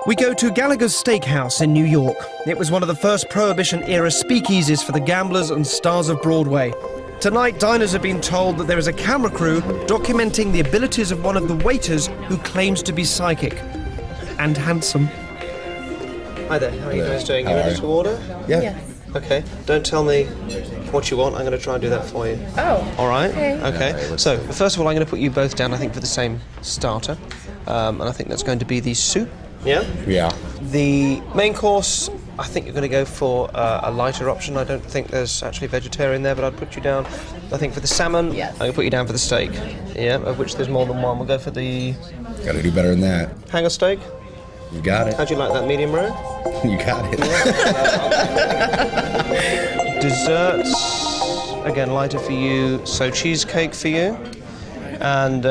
We go to Gallagher's Steakhouse in New York. It was one of the first Prohibition-era speakeasies for the gamblers and stars of Broadway. Tonight, diners have been told that there is a camera crew documenting the abilities of one of the waiters who claims to be psychic. And handsome. Hi there, how are you guys doing? You ready to order? Yeah. Yes. Okay, don't tell me what you want, I'm going to try and do that for you. Oh. All right? Okay. So, first of all, I'm going to put you both down, I think, for the same starter. And I think that's going to be the soup. Yeah? Yeah. The main course, I think you're going to go for a lighter option. I don't think there's actually vegetarian there, but I'd put you down, I think, for the salmon. Yes. I'm going to put you down for the steak. Yeah, of which there's more than one. We'll go for the... Gotta do better than that. hanger steak. You got it. How'd you like that, medium rare? You got it. Desserts, again, lighter for you. So cheesecake for you. And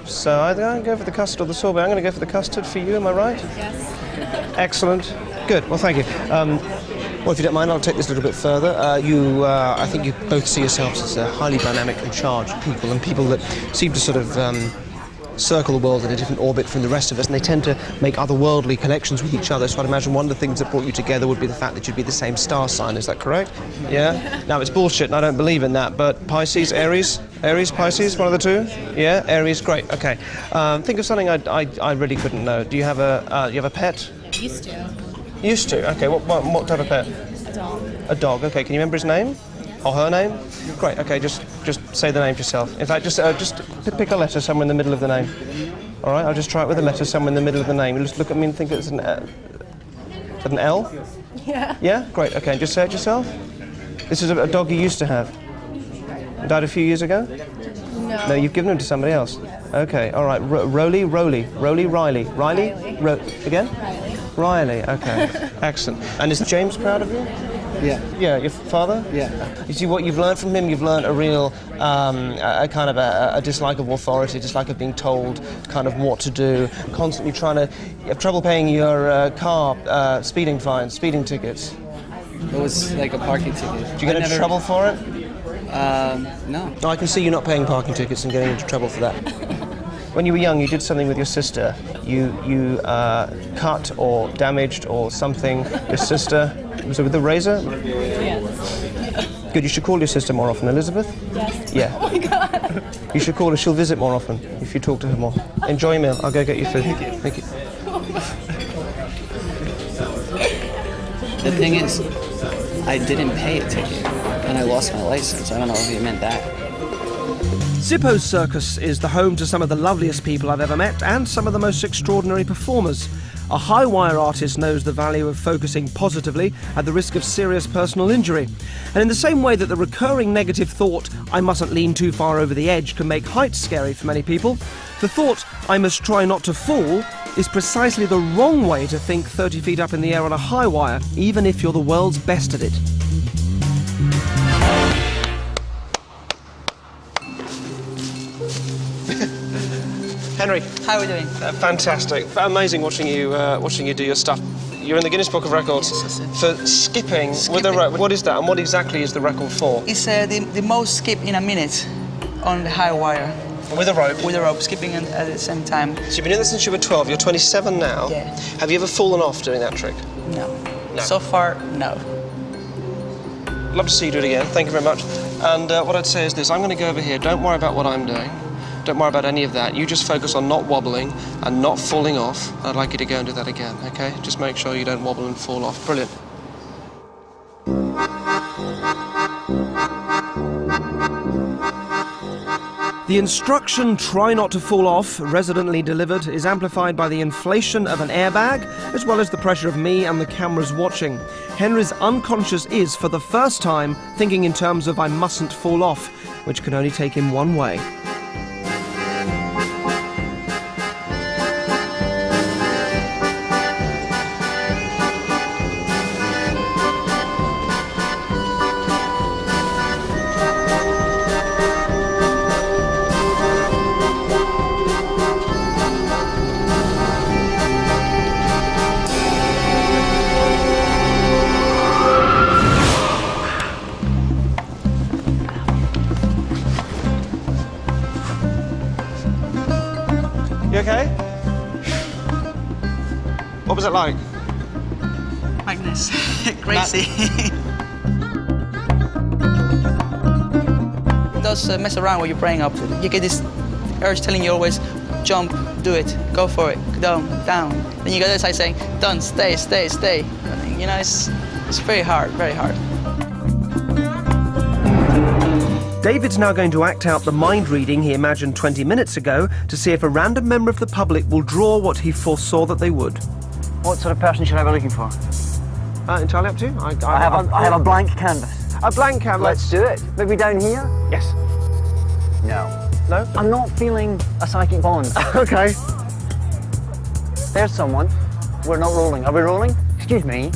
so I'm going to go for the custard or the sorbet. I'm going to go for the custard for you, am I right? Yes. Excellent. Good, well, thank you. Well, if you don't mind, I'll take this a little bit further. I think you both see yourselves as highly dynamic and charged people, and people that seem to sort of circle the world in a different orbit from the rest of us, and they tend to make otherworldly connections with each other. So I'd imagine one of the things that brought you together would be the fact that you'd be the same star sign. Is that correct? Yeah? Now, it's bullshit, and I don't believe in that, but Pisces, Aries? Aries, Pisces, one of the two? Yeah? Aries, great, okay. Think of something I really couldn't know. Do you have a pet? Used to. Used to? Okay, what type of pet? A dog. A dog, okay. Can you remember his name? Or her name? Great, okay, just say the name yourself. In fact, just pick a letter somewhere in the middle of the name. All right, I'll just try it with a letter somewhere in the middle of the name. You just look at me and think it's an L. Is that an L? Yeah. Yeah? Great, okay, just say it yourself. This is a dog you used to have. Died a few years ago? No. No, you've given him to somebody else. Okay, all right. Riley. Riley? Again? Riley, okay. Excellent. And is James proud of you? Yeah. Yeah, your father? Yeah. You see, what you've learned from him, you've learned a real, a kind of a dislike of authority, dislike of being told kind of what to do, constantly trying to, you have trouble paying your car speeding fines, speeding tickets. It was like a parking ticket. Do you get into trouble for it? No. I can see you not paying parking tickets and getting into trouble for that. When you were young, you did something with your sister. You cut or damaged or something your sister. Was it with the razor? Yes. Good, you should call your sister more often. Elizabeth? Yes. Yeah. Oh my God. You should call her. She'll visit more often if you talk to her more. Enjoy your meal. I'll go get you food. Thank you. The thing is, I didn't pay a ticket, and I lost my license. I don't know if you meant that. Zippo's Circus is the home to some of the loveliest people I've ever met and some of the most extraordinary performers. A high-wire artist knows the value of focusing positively at the risk of serious personal injury. And in the same way that the recurring negative thought, I mustn't lean too far over the edge, can make heights scary for many people, the thought, I must try not to fall, is precisely the wrong way to think 30 feet up in the air on a high wire, even if you're the world's best at it. Henry. How are we doing? Fantastic. Amazing watching you do your stuff. You're in the Guinness Book of Records for skipping with a rope. What is that, and what exactly is the record for? It's the most skip in a minute on the high wire. With a rope? With a rope, skipping at the same time. So you've been doing this since you were 12. You're 27 now. Yeah. Have you ever fallen off doing that trick? No. No. So far, no. Love to see you do it again. Thank you very much. And what I'd say is this. I'm going to go over here. Don't worry about what I'm doing. Don't worry about any of that. You just focus on not wobbling and not falling off. I'd like you to go and do that again, okay? Just make sure you don't wobble and fall off. Brilliant. The instruction, try not to fall off, resolutely delivered, is amplified by the inflation of an airbag, as well as the pressure of me and the cameras watching. Henry's unconscious is, for the first time, thinking in terms of I mustn't fall off, which can only take him one way. What was it like? Like this. Crazy. It does mess around with your brain up. You get this urge telling you always, jump, do it, go for it, down, down. Then you go to the side saying, done, stay, stay, stay. You know, it's very hard, very hard. David's now going to act out the mind reading he imagined 20 minutes ago to see if a random member of the public will draw what he foresaw that they would. What sort of person should I be looking for? Entirely up to you. I have a blank canvas. A blank canvas. Let's do it. Maybe down here? Yes. No. No? I'm not feeling a psychic bond. Okay. There's someone. We're not rolling. Are we rolling? Excuse me.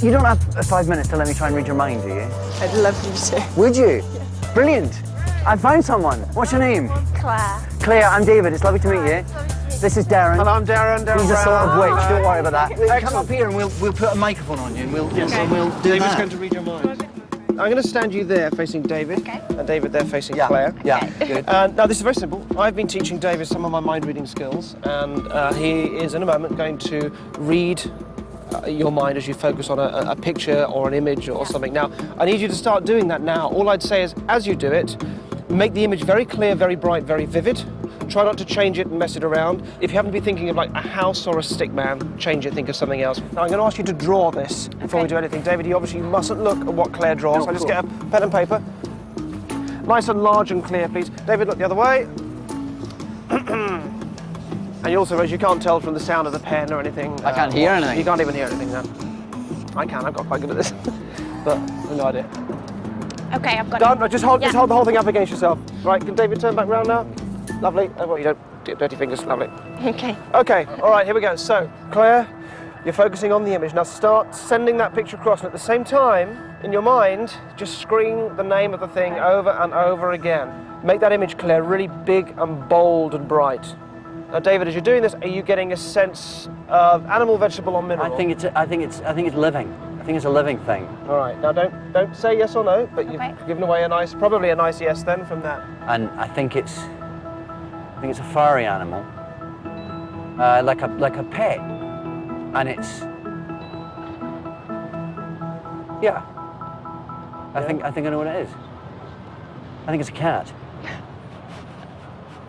You don't have 5 minutes to let me try and read your mind, do you? I'd love you to. Would you? Yeah. Brilliant. I found someone. What's your name? Claire. Claire, I'm David. It's lovely to meet you. This is Derren. Hello, I'm Derren. He's a sort of witch. Don't worry about that. Excellent. Come up here and we'll put a microphone on you and we'll do David's that. going to read your mind. I'm going to stand you there facing David, Okay. and David there facing Claire. Yeah, good. Now, this is very simple. I've been teaching David some of my mind-reading skills, and he is, in a moment, going to read your mind as you focus on a picture or an image or something. Now, I need you to start doing that now. All I'd say is, as you do it, make the image very clear, very bright, very vivid. Try not to change it and mess it around. If you happen to be thinking of like a house or a stick man, change it, think of something else. Now I'm going to ask you to draw this before we do anything. David, you obviously mustn't look at what Claire draws. So just get a pen and paper. Nice and large and clear, please. David, look the other way. And you also, as you can't tell from the sound of the pen or anything. I can't hear anything. You can't even hear anything then. I can, I've got quite good at this. But I've no idea. Okay, I've got Done? it. No, just hold the whole thing up against yourself. Right, can David turn back round now? Lovely. Oh, well, you don't do dirty fingers. Lovely. Okay. Okay, all right, here we go. So, Claire, you're focusing on the image. Now start sending that picture across, and at the same time, in your mind, just scream the name of the thing over and over again. Make that image, Claire, really big and bold and bright. Now, David, as you're doing this, are you getting a sense of animal, vegetable, or mineral? I think it's living. I think it's a living thing. All right. Now, don't say yes or no, but you've given away probably a nice yes then from that. And I think it's a furry animal, like a pet, and it's I think I know what it is. I think it's a cat.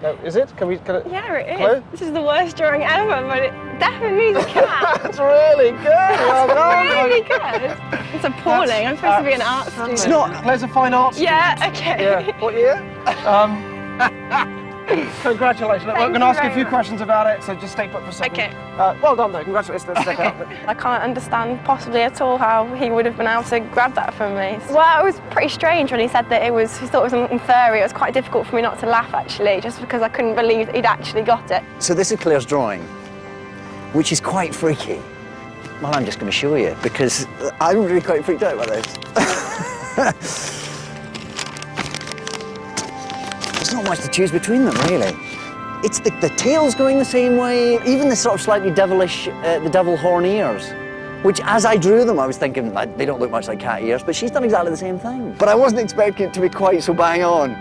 No, is it? Can it? Yeah, it is. Clue? This is the worst drawing ever, but it definitely is a cat. That's really good. Well done. Really good. It's appalling. I'm supposed to be an art student. It's not. Claire's a fine arts student. Yeah, okay. Yeah. What year? Congratulations. Look, we're going to ask you a few questions about it, so just stay put for a second. Okay. Well done, though. Congratulations. Let's step out. I can't understand possibly at all how he would have been able to grab that from me. Well, it was pretty strange when he said that he thought it was something furry. It was quite difficult for me not to laugh, actually, just because I couldn't believe he'd actually got it. So this is Claire's drawing, which is quite freaky. Well, I'm just going to show you, because I'm really quite freaked out by this. There's not much to choose between them, really. It's the tail's going the same way, even the sort of slightly devilish, the devil horn ears, which as I drew them, I was thinking, they don't look much like cat ears, but she's done exactly the same thing. But I wasn't expecting it to be quite so bang on.